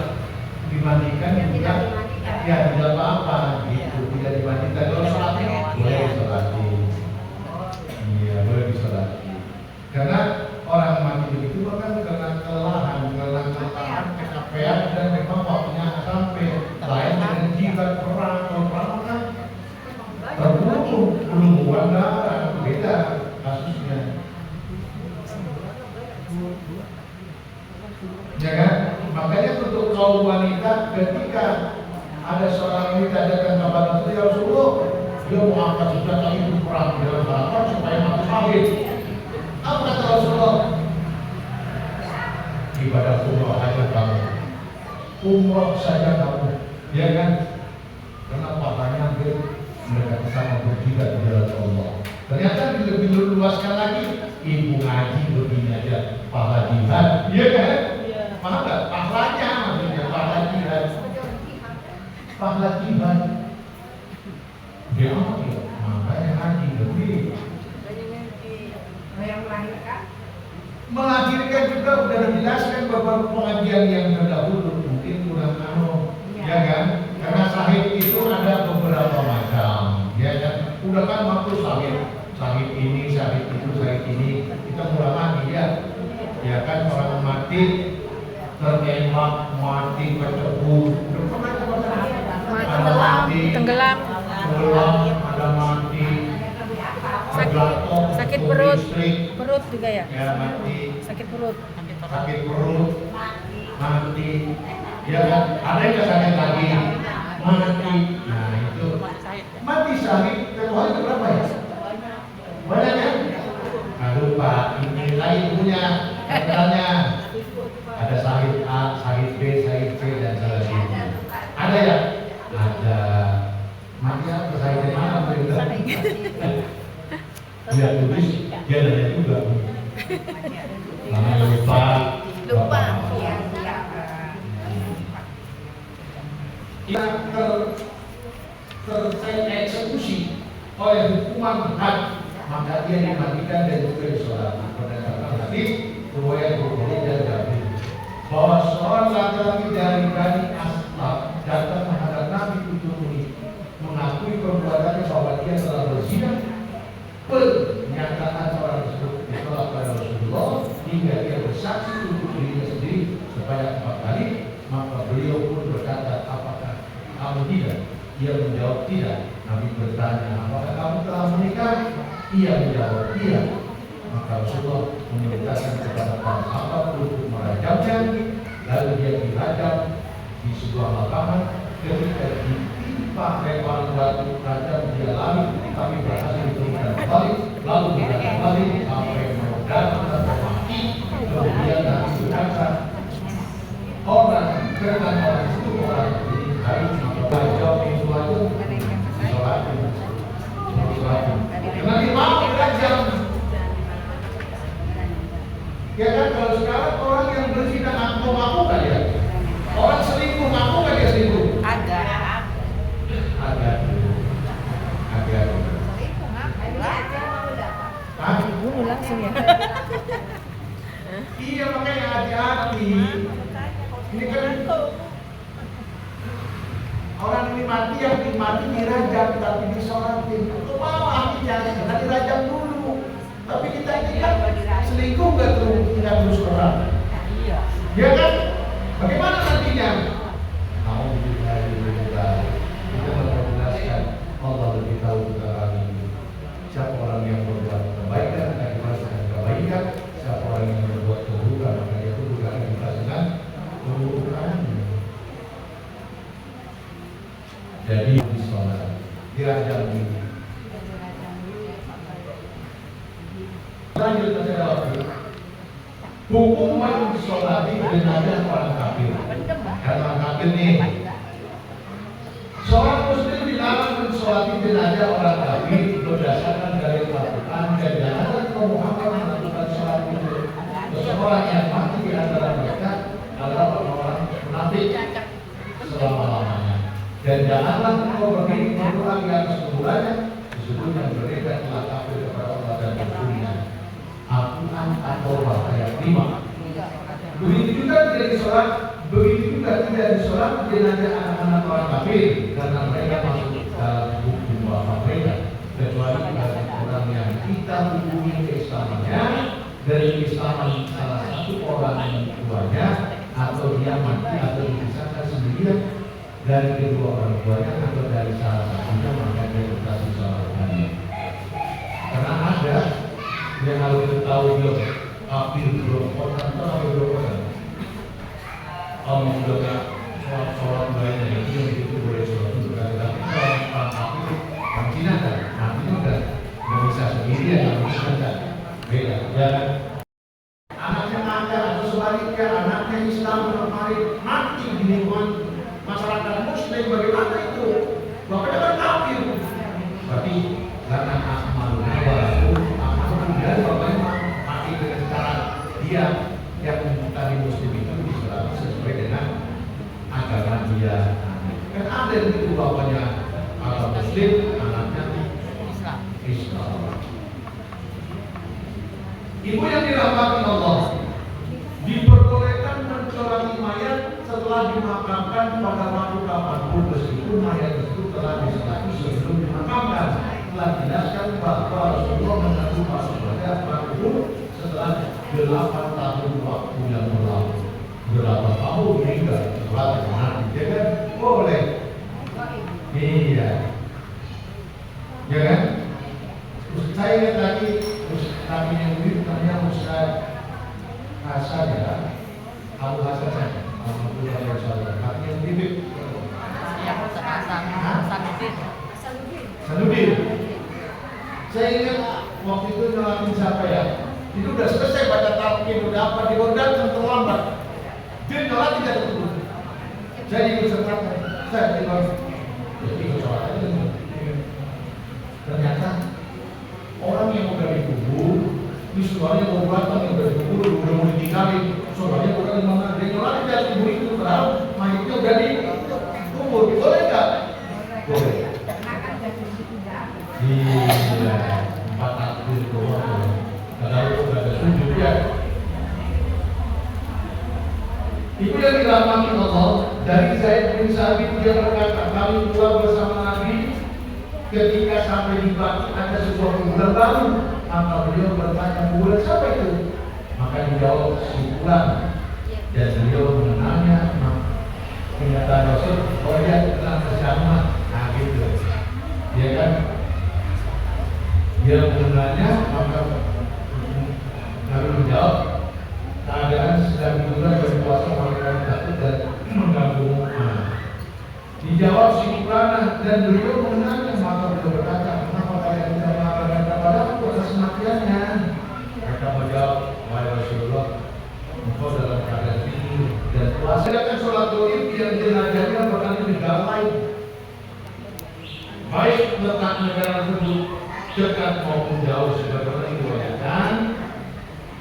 dimandikan yang juga, tidak dimandikan. ya tidak apa-apa gitu, tidak dimandikan. Kalau sholatnya boleh sholatnya, iya boleh disolati. Karena orang mati begitu kan karena kelelahan, kecapean dan memang waktunya sampai lain dengan jimat perang, kalau perang kan terbunuh, pelumpuhan darah, beda kasusnya. Ya kan? Makanya untuk kaum wanita ketika ada seorang wanita datang kepada Rasul, ya Rasulullah, dia mau angkat senjata itu perang dalam harapan supaya mati syahid. Apa kata Rasulullah? Ibadah umrah aja kamu, umrah saja kamu, ya kan? Karena pahalanya mereka sama berjihad di jalan Allah. Ternyata lebih luaskan lagi, ibu ngaji begini aja pahala jihad, iya kan? Paham nggak? Pahalanya maksudnya pahala jihad, pahala jihad. Dia apa ya? Makanya ngaji lebih. yang Melahirkan juga sudah dijelaskan beberapa pengajian yang terdahulu, mungkin kurang ya kan? Karena syahid itu ada beberapa macam, ya kan? Udah kan waktu syahid ini, syahid itu, syahid ini, kita mulai lagi ya kan? Orang mati tertembak, mati kecebur, udah pernah ada mati, Tenggelam. ada mati, terjatuh, Sakit tertulis perut. listrik, Perut juga ya. ya mati. Sakit perut. Sakit perut, mati, ya kan? Ada yang sakit lagi, mati. Nah itu mati syahid. Ketuanya itu berapa ya? Banyak ya? Nah lupa, ini lain punya katanya. Ada syahid A, syahid B, syahid C dan selanjutnya. Ada ya? Ada. Mati apa syahid yang mana juga? Dia tulis, dia nanya juga. Namanya lupa. Ia tereksekusi oleh hukuman had, maka dia dimatikan dan juga disolati. Berdasarkan hadis riwayat Bukhari dan Muslim bahwa seorang laki-laki dari Bani Aslam datang menghadap Nabi Utsuri mengakui perbuatannya bahwa dia telah berzina. Pernyataan orang tersebut ditolak oleh Rasulullah hingga dia bersaksi untuk dirinya sendiri sebanyak 4 kali. Maka beliau pun berkata, apakah kamu tidak? Ia menjawab tidak. Nabi bertanya, apakah kamu telah menikah? Ia menjawab iya. Maka Rasulullah memerintahkan kepada para sahabat untuk merajamnya. Lalu dia dirajam di sebuah lapangan. Ketika ditimpa lemparan batu, rajam dia lari, tapi berhasil diturunkan kembali. Lalu dia kembali sampai meledak dan mati. Kemudian Nabi berkata, orang dengan orang itu orang ini hari jawab itu aja disolatin. Karena dia mau berajam. Ya kan kalau sekarang orang yang berzina ngaku kan ya? Orang selingkuh ngaku kan dia selingkuh? Agak. Dibunuh langsung ya. Iya makanya hati-hati. Ini kan orang ini mati yang mati dirajam tapi disolatin. Itu mau akhirnya dirajam dulu. Tapi kita ini kan selingkuh nggak terus orang. Iya. Ya kan? Bagaimana nantinya? Mau kita menjelaskan Allah lebih tahu tentang ini. Siapa orang yang berbuat kebaikan akan diberikan kebaikan. Siapa orang yang berbuat keburukan maka dia pun juga akan diberikan keburukan. Jadi di sholat dirajam ini. Lanjut kita jawab. hukum mensolati jenazah orang kafir. Kata orang kafir nih, seorang muslim dilarang mensolati jenazah orang kafir berdasarkan dari Al-Quran dan jangan Muhammad melakukan sholat itu. Seseorang yang mati di antara mereka adalah orang munafik selama-lamanya. Dan janganlah engkau berdiri berdoa di atas kuburannya, sesungguhnya mereka telah kafir kepada Allah dan Rasulnya. Al-Quran At-Taubah ayat 5. Begitu juga tidak disolat, begitu juga tidak disolat jenazah anak-anak orang kafir karena mereka masuk dalam hukum bapak mereka, kecuali bagi orang yang kita hubungi keislamannya dari keislaman salah satu orang tuanya atau dia mati atau dipisahkan sendirian dari kedua orang tuanya atau dari salah satunya, maka dia tetap disolatkannya. Karena ada yang harus diketahui loh, kafir belum kotor atau belum kotor. Om juga sholat lainnya itu boleh sholat itu tapi orang kafir orang Cina kan, itu kan nggak bisa sendirian, nggak bisa beda. Ya anaknya ada atau sebaliknya anaknya Islam kemarin mati di lingkungan masyarakat Muslim, bagaimana itu? Bapaknya kan kafir. Berarti karena amalnya baru dan bapaknya mati dengan cara dia yang tadi Muslim itu Islam sesuai dengan agama dia. Kan ada yang itu bapaknya agama Muslim, anaknya Islam. Ibu yang dirahmati Allah, diperbolehkan mensolati mayat setelah dimakamkan pada waktu kapanpun meskipun mayat itu telah disolati sebelum dimakamkan. Telah dijelaskan bahwa Rasulullah mengaku masuk surga setelah 8 tahun waktu yang berlalu. Berapa tahun meninggal setelah mati, ya kan? Boleh. Iya. Ya kan? Saya ingat lagi kami yang dulu namanya Ustaz Hasan ya, Abu Hasan saya, Alhamdulillah ya saudara. Kami yang bibit. Sanudin. Saya ingat waktu itu nyolatin siapa ya? Itu udah selesai baca talqin, udah apa di Bordan terlambat. Dia nyolat tidak terus. Saya ikut serta, saya ikut sholat. Ternyata orang yang udah dikubur, ini saudaranya mau datang yang udah dikubur, udah mau ditinggalin, saudaranya bukan di mana, dia nyolat tidak kubur itu terlalu, mayatnya udah dikubur, boleh nggak? Boleh. Iya, 4 takbir doang. Kalau udah ada sujud ya. Ibu yang dirahmati Allah, dari Zaid bin Sabit dia berkata, kami pulang bersama Nabi. Ketika sampai di Baki ada sebuah kuburan baru, maka beliau bertanya, kuburan siapa itu? Maka dijawab si Fulan. Dan beliau mengenalnya, kenyataan Rasul, oh dia kenal bersama. Nah gitu, dia kan dia mengenalnya, maka Nabi menjawab, keadaan sedang tiduran dan puasa mereka takut dan mengganggu. Dijawab si Fulan dan beliau mengenalnya, maka beliau berkata, kenapa kalian tidak mengatakan kepadaku atas kematiannya? Mereka menjawab, wahai Rasulullah, engkau dalam keadaan tidur dan puasa. Sedangkan sholat doib yang jenazahnya berkali negara lain, baik letak negara tersebut dekat maupun jauh, sebagaimana diriwayatkan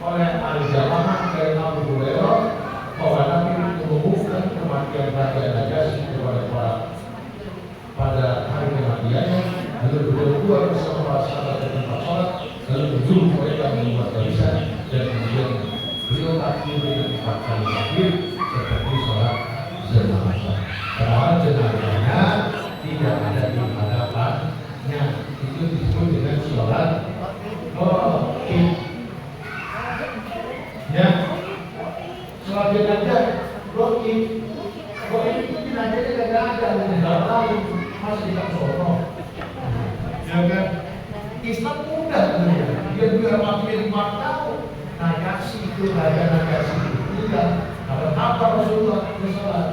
oleh Al-Jamaah dari Abu Hurairah bahwa Nabi mengumumkan kematian Raja Najasyi kepada para pada hari kematiannya, lalu beliau keluar bersama para sahabat dan tempat sholat, lalu menyuruh mereka membuat barisan dan kemudian beliau takbir dengan 4 kali takbir seperti sholat jenazah. Padahal jenazahnya tidak ada di hadapannya, itu disebut dengan sholat goib. Ya, sholat jenazah goib. Goib itu jenazahnya tidak ada, tidak tahu masih tidak sono. Ya kan? Islam mudah sebenarnya. Dia biar mati 5 tahun. Najasyi itu raja Najasyi itu tidak. Karena apa Rasulullah bersalat?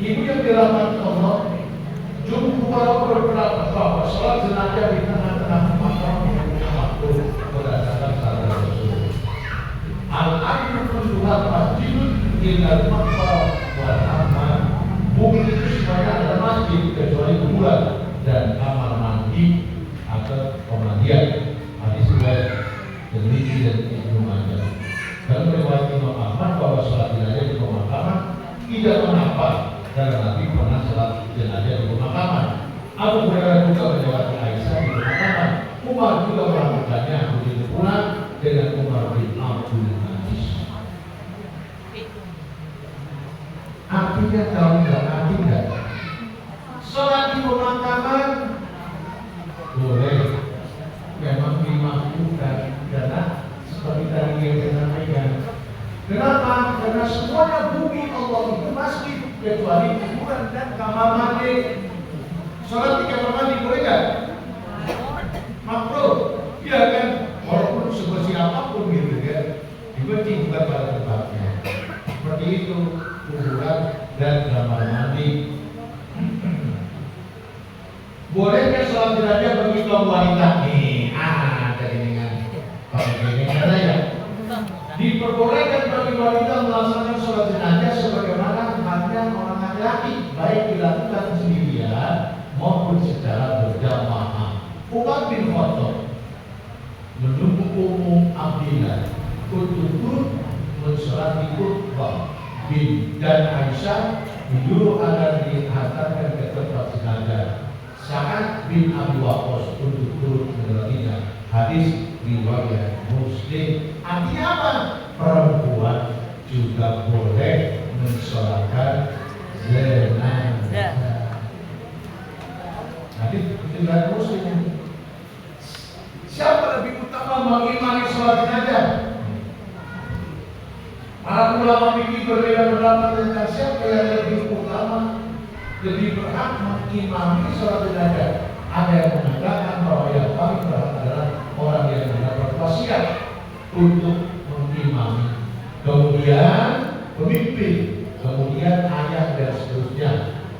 Ibu yang dirahmati Allah, jumhur berpendapat bahwa sholat jenazah di tengah-tengah makam yang waktu Tinggal makbal wal hammam. Bumi itu semuanya adalah masjid kecuali kuburan dan kamar mandi atau pemandian. Hadis riwayat Tirmidzi dan Ibnu Majah. Dalam riwayat Imam Ahmad bahwa sholat jenazah di pemakaman tidak mengapa karena Nabi pernah sholat jenazah di pemakaman. Abu Hurairah juga melewati Aisyah di pemakaman. Umar juga melakukannya begitu pula dengan Umar bin Abdul Aziz. Artinya tahu nggak? Artinya sholat di pemakaman boleh, memang dimaklumkan karena seperti tadi yang saya sampaikan. Kenapa? Karena semuanya bumi Allah itu masjid kecuali kuburan dan kamar mandi. Sholat di kamar mandi boleh nggak? Makruh, iya kan? Walaupun sebersih apapun gitu ya, dibenci bukan pada tempatnya. Seperti itu kuburan dan kamar mandi. Bolehnya sholat jenazah bagi kaum wanita nih? Dari dengan pemikiran saya. Diperbolehkan bagi wanita melaksanakan sholat jenazah sebagaimana halnya orang laki-laki, baik dilakukan sendirian maupun secara berjamaah. Umar bin Khattab menunggu Ummu Abdillah untuk turut mensolati khutbah bin dan Aisyah menyuruh agar dihantarkan ke tempat jenazah. Sa'ad bin Abi Waqqas untuk turut menerima. Hadis riwayat Muslim. Artinya apa? Perempuan juga boleh mensolatkan jenazah. Hadis riwayat Muslim. Siapa lebih utama mengimani sholat jenazah? Para ulama fikih berbeda pendapat tentang siapa yang lebih utama, lebih berhak mengimami sholat jenazah. Ada yang mengatakan bahwa yang paling berhak adalah orang yang mendapat wasiat untuk mengimami, kemudian pemimpin, kemudian ayah dan seterusnya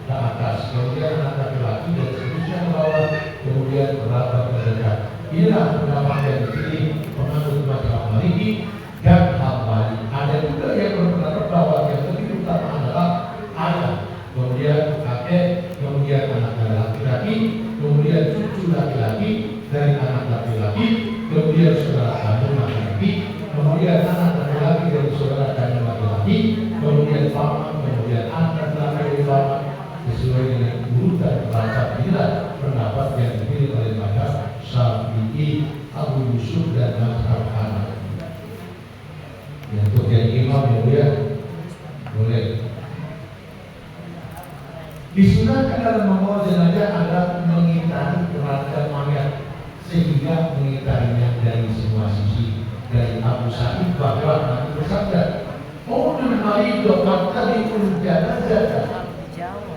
ke atas, kemudian anak laki-laki dan seterusnya ke bawah, kemudian kerabat terdekat. Inilah pendapat yang dipilih penganut mazhab Maliki dan Hambali. Ada juga yang berpendapat bahwa yang lebih utama adalah ayah, kemudian kakek, kemudian anak laki-laki, kemudian cucu laki-laki dari anak laki-laki, kemudian saudara kandung laki-laki, kemudian anak laki-laki dari saudara kandung laki-laki, kemudian paman, kemudian anak laki-laki paman, sesuai dengan urutan perangkat. Inilah pendapat yang dipilih oleh mazhab Syafi'i, Abu Yusuf dan mazhab Hanafi. Yang untuk yang imam ya boleh. Disunahkan dalam membawa jenazah adalah mengitari kerangka mayat sehingga mengitarinya dari semua sisi. Dari Abu Sa'id bahwa Nabi bersabda, "Qulul maridul tadi pun jenazah."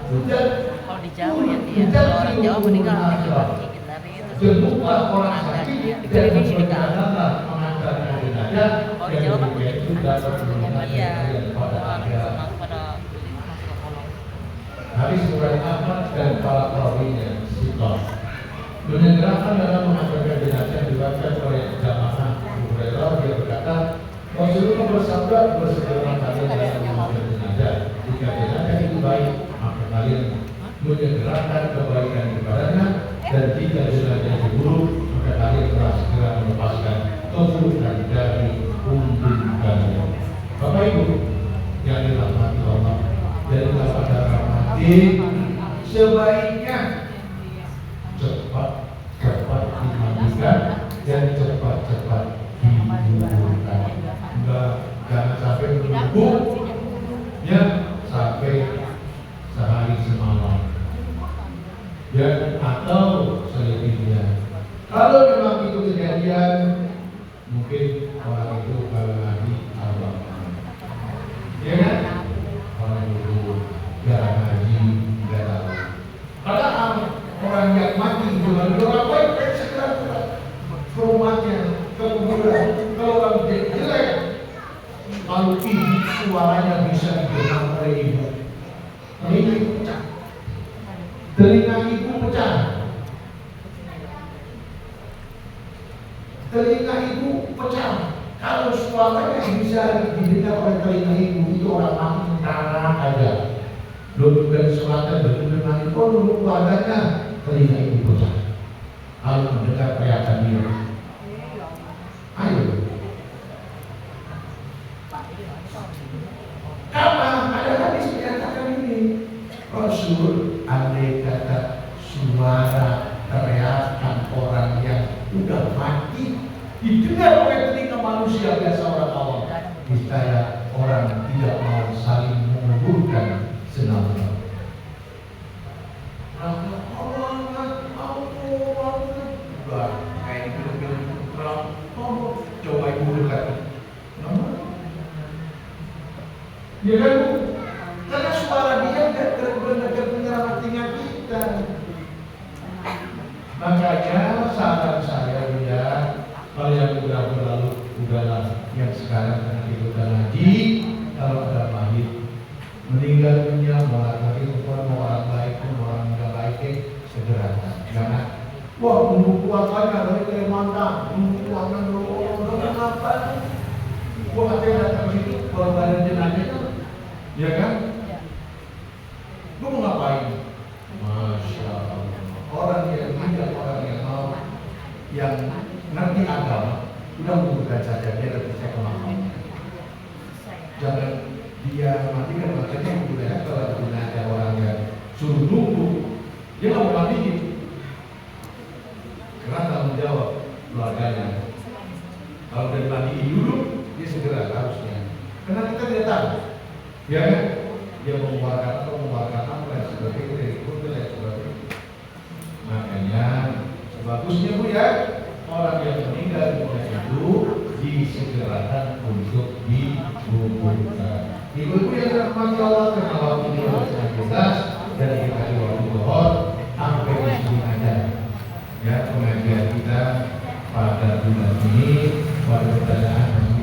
Kalau di Jawa ya dia, kalau orang Jawa meninggal dikit dari itu. Jemputlah orang sakit dan berjalanlah mengantarkan jenazah. Kalau di Jawa kan itu dapat iya, pada akhirat. pada Hadis riwayat Ahmad dan para perawinya Siqah. Menyegerakan dalam mengantarkan jenazah dibaca oleh jamaah Abu Hurairah. Dia berkata, Rasulullah bersabda, bersegeralah kalian dalam mengantarkan jenazah. Jika jenazah itu baik, maka kalian menyegerakan kebaikan kepadanya, dan jika jenazah itu buruk, maka kalian telah segera melepaskan keburukan dari pundak kalian. Bapak Ibu yang dirahmati Allah, dari pada sebaiknya cepat dimandikan dan cepat dikuburkan. Jangan sampai menunggu ya sampai sehari semalam ya atau selebihnya. Kalau memang itu kejadian, mungkin orang itu kalau lagi Allah ya kan? Orang itu jarang ngaji, nggak tahu. Padahal orang yang mati dengan doa baik segera ke rumahnya, ke kuburan. Kalau orang jelek, kalau ini suaranya bisa didengar oleh ibu, ini pecah, telinga ibu pecah, telinga ibu pecah. Kalau suaranya bisa didengar oleh telinga ibu, itu orang mati tanah aja. Duduk dari selatan, duduk dari langit, duduk keluarganya, telinga ibu bocah. Lalu mendengar teriakan dia. Ayo. Apa? Ada hadis menyatakan ini. Rasul, andai kata suara teriakan orang yang udah mati didengar oleh telinga manusia biasa orang awam, niscaya orang tidak mau saling menguburkan senam. Kayak film-film coba ibu dekat. Ya kan Bu? Karena suara dia benar-benar menyerang telinga kita. Makanya saran saya dia, kalau yang udah berlalu udahlah, yang sekarang kan kita ngaji, kalau ada mahir meninggal dunia, mau laki perempuan, mau orang baik pun, mau orang nggak baik, segera jangan. Wah, nunggu keluarganya dari Kalimantan, nunggu keluarga dulu, kenapa? Gua katanya datang ke situ, keluarga jenazahnya, ya kan? Gua mau ngapain? Masya Allah. Orang yang tidak, orang yang mau, yang ngerti agama, udah membuka saja dia dan bisa kemampuan. Jangan dia matikan, makanya budaya kalau ada orang yang suruh nunggu, dia nggak mau matiin. Karena tanggung jawab keluarganya. Kalau dari mati dulu, dia segera harusnya. Karena kita tidak tahu, ya kan? Dia mengeluarkan atau mengeluarkan apa dan sebagainya dari itu dan sebagainya. Makanya sebagusnya Bu ya, orang yang meninggal dunia itu disegerakan untuk dikuburkan. Ibu-ibu yang dirahmati Allah, karena waktu ini sangat jelas dan kita di waktu zuhur sampai di sini aja. Ya, pengajian kita pada bulan ini pada pertanyaan